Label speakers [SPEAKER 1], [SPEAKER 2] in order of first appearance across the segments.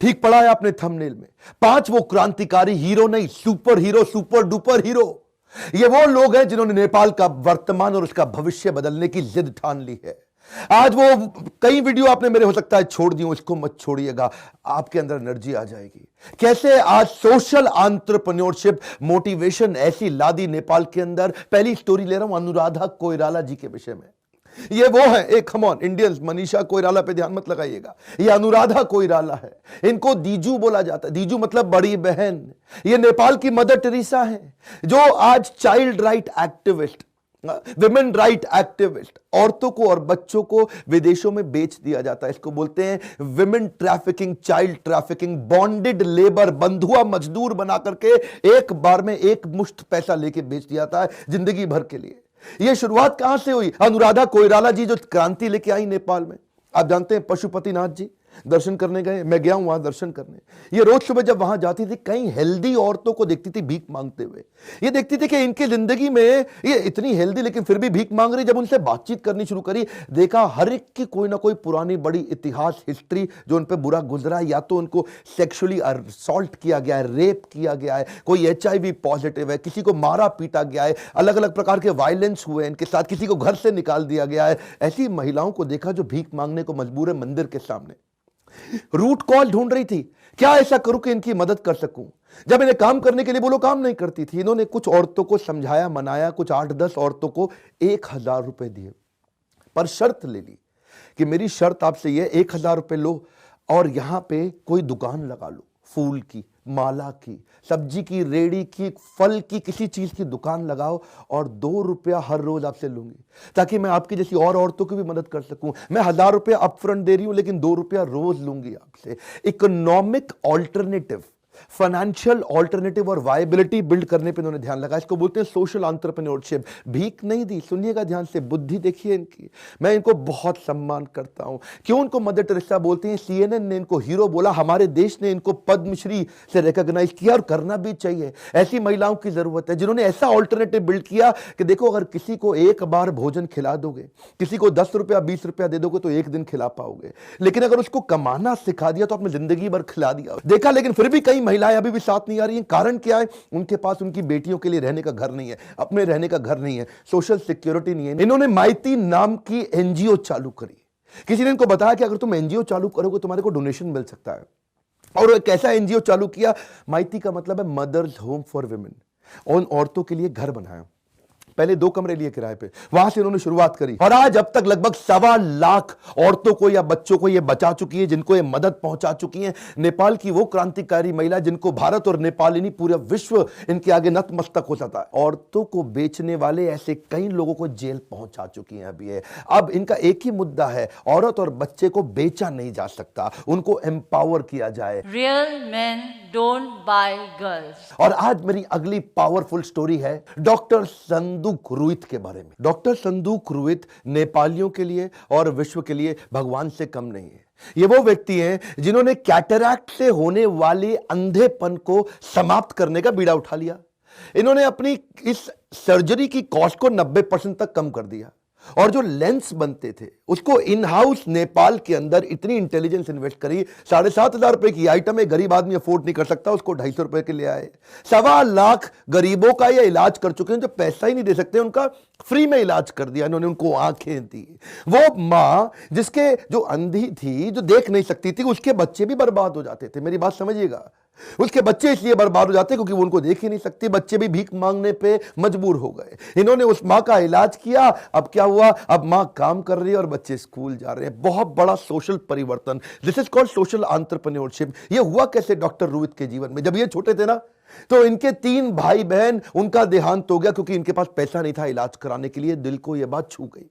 [SPEAKER 1] ठीक पढ़ा है आपने थंबनेल में। 5 वो क्रांतिकारी हीरो नहीं, super hero, super duper hero. ये वो लोग हैं जिन्होंने नेपाल का वर्तमान और उसका भविष्य बदलने की जिद ठान ली है। आज वो कई वीडियो आपने मेरे हो सकता है छोड़ दी हो, इसको मत छोड़िएगा, आपके अंदर एनर्जी आ जाएगी। कैसे आज सोशल एंटरप्रेन्योरशिप मोटिवेशन ऐसी लादी नेपाल के अंदर। पहली स्टोरी ले रहा हूं अनुराधा कोइराला जी के विषय में। ये वो है, एक come on Indians, Manisha Koirala पे ध्यान मत लगाइएगा, ये अनुराधा कोइराला है। इनको दीजू बोला जाता है, दीजू मतलब बड़ी बहन। ये नेपाल की मदर टेरेसा है, जो आज child right activist, women right activist, औरतों को और बच्चों को विदेशों में बेच दिया जाता है। इसको बोलते हैं women trafficking, child trafficking, bonded labour, बंधुआ मजदूर बना करके एक बार में एक मुश्त पैसा लेके बेच दिया जाता है जिंदगी भर के लिए। यह शुरुआत कहां से हुई? अनुराधा कोइराला जी जो क्रांति लेके आई नेपाल में। आप जानते हैं पशुपतिनाथ जी दर्शन करने गए, मैं गया हूं वहां दर्शन करने। ये रोज सुबह जब वहां जाती थी, कई हेल्दी औरतों को देखती थी भीख मांगते हुए। ये देखती थी कि इनकी जिंदगी में ये इतनी हेल्दी लेकिन फिर भी भीख मांग रही। जब उनसे बातचीत करनी शुरू करी, देखा हर एक की कोई ना कोई पुरानी बड़ी इतिहास, हिस्ट्री जो उन पर बुरा गुजरा है। या तो उनको सेक्सुअली असॉल्ट किया गया है, रेप किया गया है, कोई HIV पॉजिटिव है, किसी को मारा पीटा गया है, अलग अलग प्रकार के वायलेंस हुए इनके साथ, किसी को घर से निकाल दिया गया है। ऐसी महिलाओं को देखा जो भीख मांगने को मजबूर है मंदिर के सामने। रूट कॉल ढूंढ रही थी, क्या ऐसा करूं कि इनकी मदद कर सकूं। जब इन्हें काम करने के लिए बोलो, काम नहीं करती थी। इन्होंने कुछ औरतों को समझाया, मनाया, कुछ 8-10 औरतों को 1000 रुपए दिए, पर शर्त ले ली कि मेरी शर्त आपसे यह 1000 रुपए लो और यहां पे कोई दुकान लगा लो, फूल की, माला की, सब्जी की, रेड़ी की, फल की, किसी चीज की दुकान लगाओ और 2 रुपया हर रोज आपसे लूंगी, ताकि मैं आपकी जैसी और औरतों की भी मदद कर सकूं। मैं 1000 रुपया अपफ्रंट दे रही हूं, लेकिन 2 रुपया रोज लूंगी आपसे। इकोनॉमिक ऑल्टरनेटिव, फाइनेंशियल ऑल्टरनेटिव और वायबिलिटी बिल्ड करने पे इन्होंने ध्यान लगा। इसको बोलते हैं सोशल एंटरप्रेन्योरशिप। भीख नहीं दी, सुनिएगा ध्यान से, बुद्धि देखिए इनकी। मैं इनको बहुत सम्मान करता हूं। क्यों इनको मदर टेरेसा बोलते हैं? CNN ने इनको हीरो बोला, हमारे देश ने इनको पद्मश्री से रिकॉग्नाइज किया और करना भी चाहिए। ऐसी महिलाओं की जरूरत है जिन्होंने ऐसा ऑल्टरनेटिव बिल्ड किया कि देखो, अगर किसी को एक बार भोजन खिला दोगे, किसी को 10 रुपया 20 रुपया दे दोगे तो एक दिन खिला पाओगे, लेकिन अगर उसको कमाना सिखा दिया तो आपने जिंदगी भर खिला दिया। देखा, लेकिन फिर भी कई महिलाएं अभी भी साथ नहीं आ रही हैं। कारण क्या है? उनके पास उनकी बेटियों के लिए रहने का घर नहीं है, अपने रहने का घर नहीं है, सोशल सिक्योरिटी नहीं है। इन्होंने माइती नाम की NGO चालू करी। किसी ने इनको बताया कि अगर तुम NGO चालू करोगे तुम्हारे को डोनेशन मिल सकता है। और एक ऐसा NGO चालू किया, माइती का मतलब है मदर्स होम फॉर विमेन। उन औरतों के लिए घर बनाया, पहले 2 कमरे लिए किराए पे, वहां से इन्होंने शुरुआत करी और आज अब तक लगभग 1.25 लाख औरतों को या बच्चों को ये बचा चुकी है, जिनको ये मदद पहुंचा चुकी है। नेपाल की वो क्रांतिकारी महिला जिनको भारत और नेपाल नहीं पूरा विश्व इनके आगे नतमस्तक हो जाता है। औरतों को बेचने वाले ऐसे कई लोगों को जेल पहुंचा चुकी है अभी। अब इनका एक ही मुद्दा है, औरत और बच्चे को बेचा नहीं जा सकता, उनको एम्पावर किया जाए।
[SPEAKER 2] Real men don't buy girls.
[SPEAKER 1] और आज मेरी अगली पावरफुल स्टोरी है डॉक्टर संदूक रुइत के बारे में। डॉक्टर संदूक रुइत नेपालियों के लिए और विश्व के लिए भगवान से कम नहीं है। ये वो व्यक्ति हैं जिन्होंने कैटरैक्ट से होने वाले अंधेपन को समाप्त करने का बीड़ा उठा लिया। इन्होंने अपनी इस सर्जरी की कॉस्ट को 90% तक कम कर दिया और जो लेंस बनते थे उसको इन हाउस नेपाल के अंदर इतनी इंटेलिजेंस इन्वेस्ट करी। 7,500 रुपए की आइटम है, गरीब आदमी अफोर्ड नहीं कर सकता, उसको 250 रुपए के ले आए। 1.25 लाख गरीबों का यह इलाज कर चुके हैं जो पैसा ही नहीं दे सकते, उनका फ्री में इलाज कर दिया इन्होंने, उनको आंखें दी। वो मां जिसके जो अंधी थी, जो देख नहीं सकती थी, उसके बच्चे भी बर्बाद हो जाते थे। मेरी बात समझिएगा, उसके बच्चे इसलिए बर्बाद हो जाते क्योंकि वो उनको देख ही नहीं सकती, बच्चे भी भीख मांगने पे मजबूर हो गए। इन्होंने उस मां का इलाज किया। अब क्या हुआ? अब मां काम कर रही है और बच्चे स्कूल जा रहे हैं। बहुत बड़ा सोशल परिवर्तन, this is called social entrepreneurship. ये हुआ कैसे डॉक्टर रुइत के जीवन में? जब ये छोटे थे ना, तो इनके 3 भाई बहन, उनका देहांत हो गया क्योंकि इनके पास पैसा नहीं था इलाज कराने के लिए। दिल को यह बात छू गई,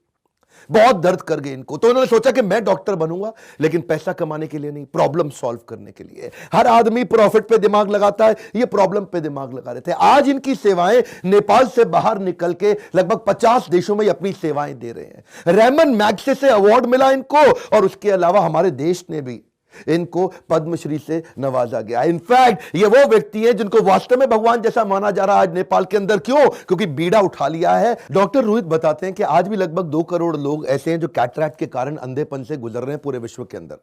[SPEAKER 1] बहुत दर्द कर गए इनको। तो इन्होंने सोचा कि मैं डॉक्टर बनूंगा, लेकिन पैसा कमाने के लिए नहीं, प्रॉब्लम सॉल्व करने के लिए। हर आदमी प्रॉफिट पे दिमाग लगाता है, ये प्रॉब्लम पे दिमाग लगा रहे थे। आज इनकी सेवाएं नेपाल से बाहर निकल के लगभग 50 देशों में अपनी सेवाएं दे रहे हैं। रेमन मैग्सेसे अवार्ड मिला इनको और उसके अलावा हमारे देश ने भी इनको पद्मश्री से नवाजा गया। इनफैक्ट ये वो व्यक्ति हैं जिनको वास्तव में भगवान जैसा माना जा रहा है आज नेपाल के अंदर। क्यों? क्योंकि बीड़ा उठा लिया है। डॉक्टर रोहित बताते हैं कि आज भी लगभग 2 करोड़ लोग ऐसे हैं जो कैटरैक्ट के कारण अंधेपन से गुजर रहे हैं पूरे विश्व के अंदर,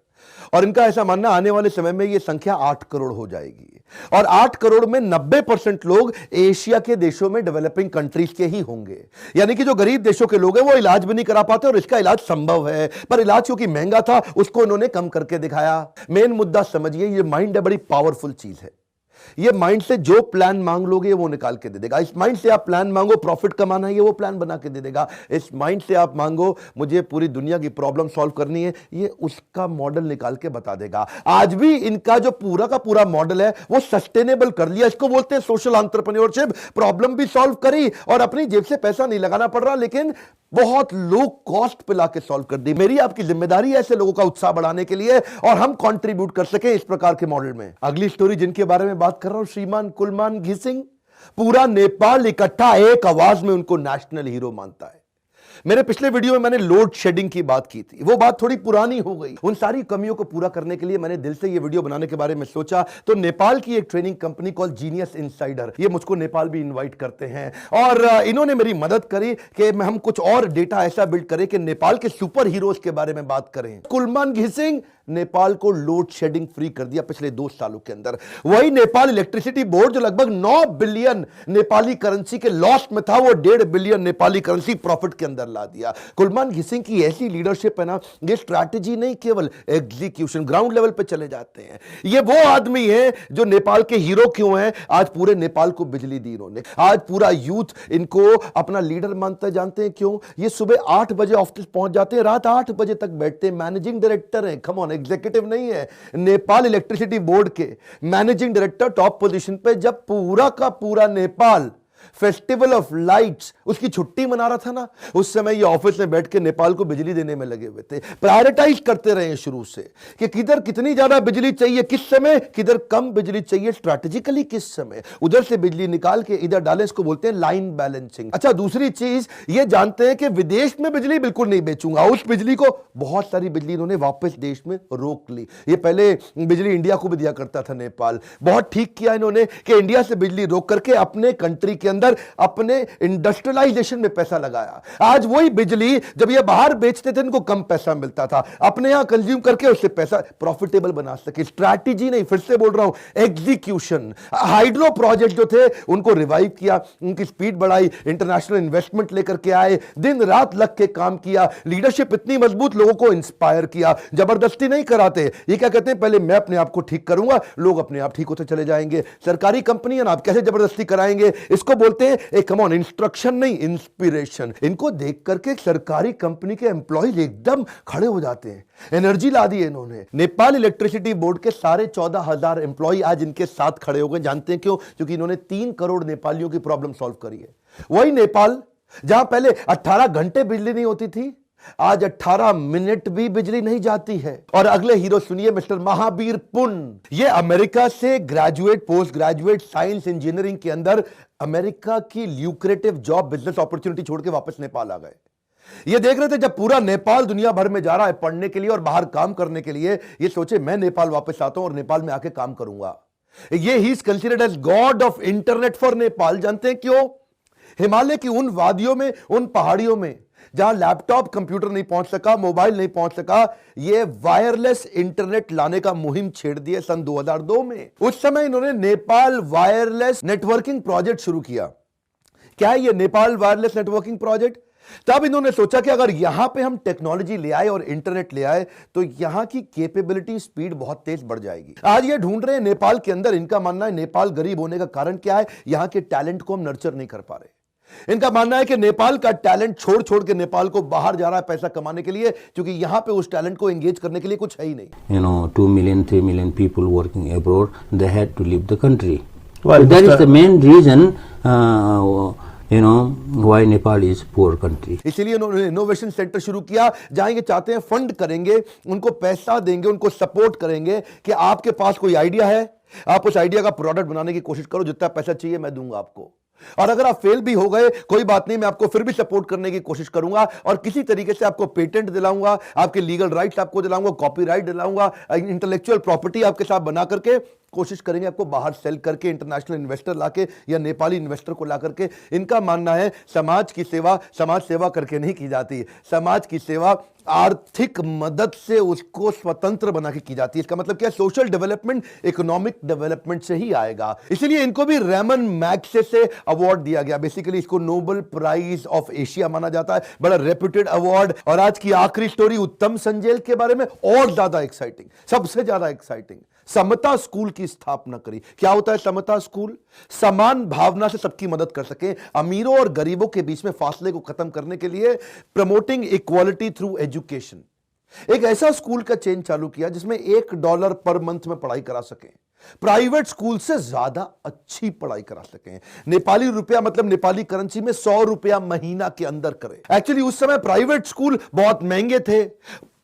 [SPEAKER 1] और इनका ऐसा मानना आने वाले समय में यह संख्या 8 करोड़ हो जाएगी, और 8 करोड़ में 90% लोग एशिया के देशों में, डेवलपिंग कंट्रीज के ही होंगे। यानी कि जो गरीब देशों के लोग हैं वो इलाज भी नहीं करा पाते, और इसका इलाज संभव है, पर इलाज क्योंकि महंगा था उसको उन्होंने कम करके दिखाया। मेन मुद्दा समझिए, ये माइंड है बड़ी पावरफुल चीज है। ये माइंड से जो प्लान मांग लोगे वो निकाल के दे देगा। इस माइंड से आप प्लान मांगो प्रॉफिट कमाना है, ये वो प्लान बना के दे देगा। इस माइंड से आप मांगो मुझे पूरी दुनिया की प्रॉब्लम सॉल्व करनी है, ये उसका मॉडल निकाल के बता देगा। आज भी इनका जो पूरा का पूरा मॉडल है वो सस्टेनेबल कर लिया। इसको बोलते हैं सोशल एंटरप्रेन्योरशिप। प्रॉब्लम भी सॉल्व करी और अपनी जेब से पैसा नहीं लगाना पड़ रहा, लेकिन बहुत लो कॉस्ट पे लाके सॉल्व कर दी। मेरी आपकी जिम्मेदारी है ऐसे लोगों का उत्साह बढ़ाने के लिए और हम कंट्रीब्यूट कर सके इस प्रकार के मॉडल में। अगली स्टोरी जिनके बारे में बात कर रहा हूं, श्रीमान कुलमान घिसिंग। पूरा नेपाल इकट्ठा एक आवाज में उनको नेशनल हीरो मानता है। मेरे पिछले वीडियो में मैंने लोड शेडिंग की बात की थी, वो बात थोड़ी पुरानी हो गई। उन सारी कमियों को पूरा करने के लिए मैंने दिल से ये वीडियो बनाने के बारे में सोचा। तो नेपाल की एक training company call genius insider, ये मुझको नेपाल भी इनवाइट करते हैं, और इन्होंने मेरी मदद करी कि हम कुछ और डेटा ऐसा बिल्ड करें कि नेपाल के सुपर हीरोज के बारे में बात करें। कुलमान घिसिंग नेपाल को लोड शेडिंग फ्री कर दिया पिछले 2 सालों के अंदर। वही नेपाल इलेक्ट्रिसिटी बोर्ड जो लगभग 9 बिलियन नेपाली करेंसी के लॉस में था, वो 1.5 बिलियन नेपाली करेंसी प्रॉफिट के अंदर ला दिया। कुलमान घिसिंग की ऐसी लीडरशिप है ना, ये स्ट्रैटेजी नहीं, केवल एग्जीक्यूशन, ग्राउंड लेवल पे चले जाते हैं। ये वो आदमी है जो नेपाल के हीरो क्यों हैं। आज पूरे नेपाल को बिजली दी इन्होंने, आज पूरा यूथ इनको अपना लीडर मानता है। जानते हैं क्यों? ये सुबह 8 बजे ऑफिस पहुंच जाते हैं, रात 8 बजे तक बैठते हैं। मैनेजिंग डायरेक्टर है, कम ऑन, एग्जीक्यूटिव नहीं है। नेपाल इलेक्ट्रिसिटी बोर्ड के मैनेजिंग डायरेक्टर टॉप पोजीशन पे। जब पूरा का पूरा नेपाल फेस्टिवल ऑफ लाइट्स उसकी छुट्टी मना रहा था ना, उस समय ये ऑफिस में बैठ के नेपाल को बिजली देने में लगे हुए थे। प्रायोरिटाइज करते रहे शुरू से कि किधर कितनी ज्यादा बिजली चाहिए, किस समय, किधर कम बिजली चाहिए, स्ट्रैटेजिकली किस समय उधर से बिजली निकाल के इधर डालें। इसको बोलते हैं लाइन बैलेंसिंग। अच्छा, दूसरी चीज ये जानते हैं कि विदेश में बिजली बिल्कुल नहीं बेचूंगा। उस बिजली को, बहुत सारी बिजली इन्होंने वापस देश में रोक ली। ये पहले बिजली इंडिया को भी दिया करता था नेपाल, बहुत ठीक किया इन्होंने कि इंडिया से बिजली रोक करके अपने कंट्री के अंदर अपने इंडस्ट्रियलाइजेशन में पैसा लगाया। आज वही बिजली जब ये बाहर बेचते थे इनको कम पैसा मिलता था, अपने यहां कंज्यूम करके उससे पैसा प्रॉफिटेबल बना सके। स्ट्रैटेजी नहीं, फिर से बोल रहा हूं, एग्जीक्यूशन। हाइड्रो प्रोजेक्ट जो थे उनको रिवाइव किया, उनकी स्पीड बढ़ाई, इंटरनेशनल इन्वेस्टमेंट लेकर के आए, दिन रात लग के काम किया। लीडरशिप इतनी मजबूत, लोगों को इंस्पायर किया, जबरदस्ती नहीं कराते। ये क्या कहते हैं, पहले मैं अपने आप को ठीक करूंगा, लोग अपने आप ठीक होते चले जाएंगे। सरकारी कंपनी है ना, आप कैसे जबरदस्ती कराएंगे? इसको बोलते हैं एक, कम ऑन, इंस्ट्रक्शन नहीं, इंस्पिरेशन। इनको देख करके सरकारी कंपनी के एम्प्लॉइज एकदम खड़े हो जाते हैं, एनर्जी ला दी इन्होंने। नेपाल इलेक्ट्रिसिटी बोर्ड के 14,500 एम्प्लॉय आज इनके साथ खड़े हो गए। जानते हैं क्यों? क्योंकि इन्होंने 3 करोड़ नेपालियों की प्रॉब्लम सॉल्व करी है। वही नेपाल जहां पहले 18 घंटे बिजली नहीं होती थी, आज 18 मिनट भी बिजली नहीं जाती है। और अगले हीरो सुनिए, मिस्टर महावीर पुन। ये अमेरिका से graduate, post graduate science engineering के अंदर अमेरिका की ल्यूक्रेटिव जॉब, बिजनेस अपॉर्चुनिटी छोड़ के वापस नेपाल आ गए। ये देख रहे थे जब पूरा नेपाल दुनिया भर में जा रहा है पढ़ने के लिए और बाहर काम करने के लिए, ये सोचे मैं नेपाल वापस आता हूं और नेपाल में आके काम करूंगा। ये ही is considered as god of internet for Nepal. जानते हैं क्यों? हिमालय की उन वादियों में, उन पहाड़ियों में जहां लैपटॉप, कंप्यूटर नहीं पहुंच सका, मोबाइल नहीं पहुंच सका, ये वायरलेस इंटरनेट लाने का मुहिम छेड़ दिए सन 2002 में। उस समय इन्होंने नेपाल वायरलेस नेटवर्किंग प्रोजेक्ट शुरू किया। क्या है ये नेपाल वायरलेस नेटवर्किंग प्रोजेक्ट? तब इन्होंने सोचा कि अगर यहां पे हम टेक्नोलॉजी ले आए और इंटरनेट ले आए तो यहां की कैपेबिलिटी, स्पीड बहुत तेज बढ़ जाएगी। आज ये ढूंढ रहे हैं नेपाल के अंदर। इनका मानना है नेपाल गरीब होने का कारण क्या है, यहां के टैलेंट को हम नर्चर नहीं कर पा रहे। इनका मानना है कि नेपाल का टैलेंट छोड़ छोड़ के नेपाल को बाहर जा रहा है पैसा कमाने के लिए, क्योंकि यहां पे उस टैलेंट को एंगेज करने के लिए कुछ है ही नहीं।
[SPEAKER 3] 2 million, 3 million people working abroad, they had to leave the country. Well, so that is the main reason, why Nepal is poor country.
[SPEAKER 1] इसलिए उन्होंने इनोवेशन सेंटर शुरू किया, जहां ये चाहते हैं फंड करेंगे, उनको पैसा देंगे, उनको सपोर्ट करेंगे कि आपके पास कोई आइडिया है, आप उस आइडिया का प्रोडक्ट बनाने की कोशिश करो, जितना पैसा चाहिए मैं दूंगा आपको। और अगर आप फेल भी हो गए कोई बात नहीं, मैं आपको फिर भी सपोर्ट करने की कोशिश करूंगा और किसी तरीके से आपको पेटेंट दिलाऊंगा, आपके लीगल राइट्स आपको दिलाऊंगा, कॉपीराइट दिलाऊंगा, इंटेलेक्चुअल प्रॉपर्टी आपके साथ बना करके कोशिश करेंगे आपको बाहर सेल करके इंटरनेशनल इन्वेस्टर लाके या नेपाली इन्वेस्टर को ला करके। इनका मानना है समाज की सेवा समाज सेवा करके नहीं की जाती, समाज की सेवा आर्थिक मदद से उसको स्वतंत्र बना के की जाती है। इसका मतलब क्या, सोशल डेवलपमेंट इकोनॉमिक डेवलपमेंट से ही आएगा। इसीलिए इनको भी रेमन मैग्सेसे से अवार्ड दिया गया। बेसिकली इसको नोबेल प्राइज ऑफ एशिया माना जाता है, बड़ा रेप्यूटेड अवार्ड। और आज की आखिरी स्टोरी उत्तम संजेल के बारे में और ज्यादा एक्साइटिंग, सबसे ज्यादा एक्साइटिंग। समता स्कूल की स्थापना करी। क्या होता है समता स्कूल? समान भावना से सबकी मदद कर सके, अमीरों और गरीबों के बीच में फासले को खत्म करने के लिए प्रमोटिंग इक्वालिटी थ्रू एजुकेशन। एक ऐसा स्कूल का चेन चालू किया जिसमें $1 पर मंथ में पढ़ाई करा सके, प्राइवेट स्कूल से ज्यादा अच्छी पढ़ाई करा सकें। नेपाली रुपया मतलब नेपाली करेंसी में 100 रुपया महीना के अंदर करे। एक्चुअली उस समय प्राइवेट स्कूल बहुत महंगे थे,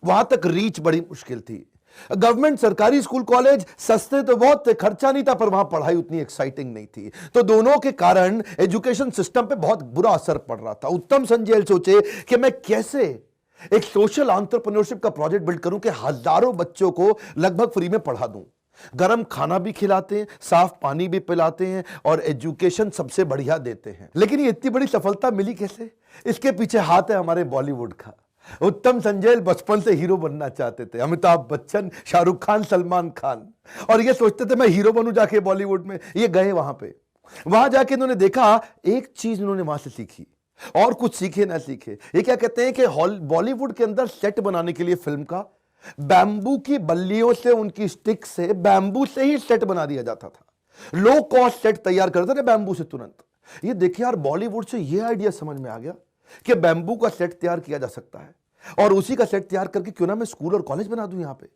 [SPEAKER 1] वहां तक रीच बड़ी मुश्किल थी। गवर्नमेंट सरकारी स्कूल कॉलेज सस्ते तो बहुत थे, खर्चा नहीं था, पर वहां पढ़ाई उतनी एक्साइटिंग नहीं थी। तो दोनों के कारण एजुकेशन सिस्टम पे बहुत बुरा असर पड़ रहा था। उत्तम संजेल सोचे कि मैं कैसे एक सोशल एंटरप्रेन्योरशिप का प्रोजेक्ट बिल्ड करूं कि हजारों बच्चों को लगभग फ्री में पढ़ा दूं, गरम खाना भी खिलाते हैं, साफ पानी भी पिलाते हैं और एजुकेशन सबसे बढ़िया देते हैं। लेकिन ये इतनी बड़ी सफलता मिली कैसे? इसके पीछे हाथ है हमारे बॉलीवुड का। उत्तम संजेल बचपन से हीरो बनना चाहते थे, अमिताभ बच्चन, शाहरुख खान, सलमान खान, और ये सोचते थे मैं हीरो बनूं जाके बॉलीवुड में। ये गए वहां जाके इन्होंने देखा, एक चीज इन्होंने वहां से सीखी, और कुछ सीखे ना सीखे। ये क्या कहते हैं कि बॉलीवुड के अंदर सेट बनाने के लिए फिल्म का बैम्बू की बल्लियों से, उनकी स्टिक से, बैम्बू से ही सेट बना दिया जाता था। लो कॉस्ट सेट तैयार करते थे बैम्बू से तुरंत। ये देखिए यार, बॉलीवुड से ये आइडिया समझ में आ गया कि बैम्बू का सेट तैयार किया जा सकता है, और उसी का सेट तैयार करके क्यों ना मैं स्कूल और कॉलेज बना दूं यहां पे।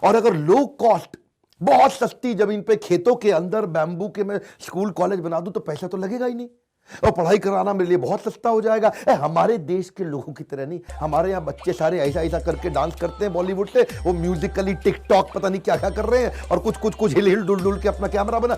[SPEAKER 1] और अगर लो कॉस्ट, बहुत सस्ती जमीन पे खेतों के अंदर बैम्बू के मैं स्कूल कॉलेज बना दूं तो पैसा तो लगेगा ही नहीं, और पढ़ाई कराना मेरे लिए बहुत सस्ता हो जाएगा। हमारे देश के लोगों की तरह नहीं, हमारे यहाँ बच्चे सारे ऐसा ऐसा करके डांस करते हैं बॉलीवुड से, वो म्यूजिकली टिकटॉक पता नहीं क्या क्या कर रहे हैं, और कुछ हिल हिल डुल डुल के अपना कैमरा बना।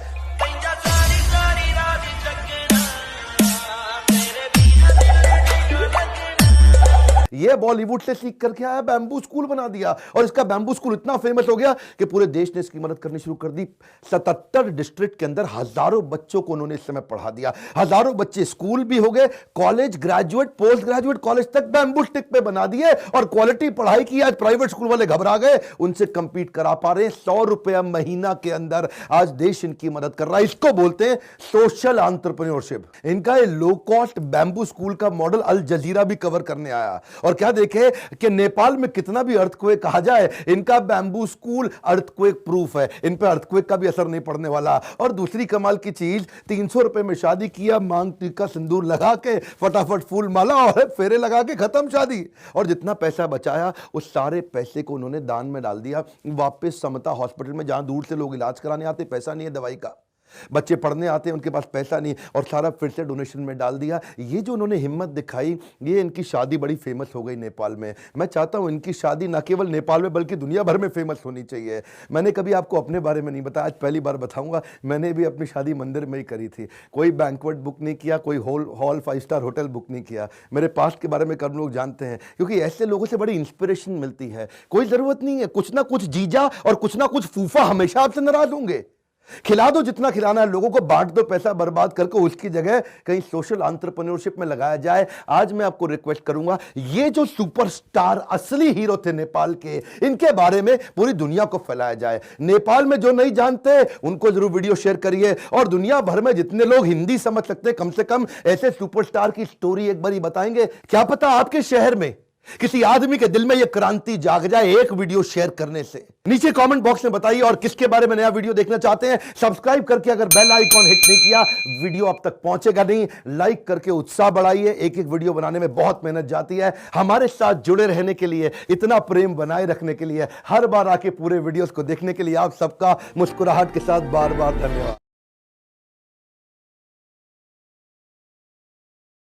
[SPEAKER 1] ये बॉलीवुड से सीख करके आया, बैम्बू स्कूल बना दिया, और इसका बैम्बू स्कूल इतना फेमस हो गया कि पूरे देश ने इसकी मदद करनी शुरू कर दी। 77 डिस्ट्रिक्ट के अंदर हजारों बच्चों को उन्होंने इस समय पढ़ा दिया। हजारों बच्चे स्कूल भी हो गए, college, graduate, post graduate college तक बैम्बू स्टिक पे बना दिए, और क्वालिटी पढ़ाई की। आज प्राइवेट स्कूल वाले घबरा गए, उनसे कंपीट करा पा रहे हैं। 100 रुपया महीना के अंदर आज देश इनकी मदद कर रहा है। इसको बोलते हैं सोशल एंटरप्रेन्योरशिप। इनका ये लो कॉस्ट बैम्बू स्कूल का मॉडल अल जजीरा भी कवर करने आया, और क्या देखे कि नेपाल में कितना भी अर्थक्वेक कहा जाए, इनका बैम्बू स्कूल अर्थक्वेक प्रूफ है, इन पे अर्थक्वेक का भी असर नहीं पड़ने वाला। और दूसरी कमाल की चीज, 300 रुपए में शादी किया, मांग टीका सिंदूर लगा के, फटाफट फूल माला और फेरे लगा के खत्म शादी। और जितना पैसा बचाया उस सारे पैसे को उन्होंने दान में डाल दिया वापस समता हॉस्पिटल में, जहां दूर से लोग इलाज कराने आते, पैसा नहीं है दवाई का, बच्चे पढ़ने आते हैं उनके पास पैसा नहीं, और सारा फिर से डोनेशन में डाल दिया। ये जो उन्होंने हिम्मत दिखाई, ये इनकी शादी बड़ी फेमस हो गई नेपाल में। मैं चाहता हूं इनकी शादी ना केवल नेपाल में बल्कि दुनिया भर में फेमस होनी चाहिए। मैंने कभी आपको अपने बारे में नहीं बताया, आज पहली बार बताऊंगा। मैंने भी अपनी शादी मंदिर में ही करी थी, कोई बैंक्वेट बुक नहीं किया, कोई हॉल 5 स्टार होटल बुक नहीं किया। मेरे पास्ट के बारे में कम लोग जानते हैं, क्योंकि ऐसे लोगों से बड़ी इंस्पिरेशन मिलती है। कोई जरूरत नहीं है, कुछ ना कुछ जीजा और कुछ ना कुछ फूफा हमेशा आपसे नाराज होंगे। खिला दो जितना खिलाना है लोगों को, बांट दो पैसा बर्बाद करके, उसकी जगह कहीं सोशल एंटरप्रेन्योरशिप में लगाया जाए। आज मैं आपको रिक्वेस्ट करूंगा, ये जो सुपरस्टार असली हीरो थे नेपाल के, इनके बारे में पूरी दुनिया को फैलाया जाए। नेपाल में जो नहीं जानते उनको जरूर वीडियो शेयर करिए, और दुनिया भर में जितने लोग हिंदी समझ सकते हैं, कम से कम ऐसे सुपरस्टार की स्टोरी एक बार बताएंगे। क्या पता आपके शहर में किसी आदमी के दिल में यह क्रांति जाग जाए एक वीडियो शेयर करने से। नीचे कमेंट बॉक्स में बताइए, और किसके बारे में नया वीडियो देखना चाहते हैं। सब्सक्राइब करके अगर बेल आइकॉन हिट नहीं किया, वीडियो अब तक पहुंचेगा नहीं। लाइक करके उत्साह बढ़ाइए, एक एक वीडियो बनाने में बहुत मेहनत जाती है। हमारे साथ जुड़े रहने के लिए, इतना प्रेम बनाए रखने के लिए, हर बार आके पूरे वीडियोस को देखने के लिए आप सबका मुस्कुराहट के साथ बार बार धन्यवाद।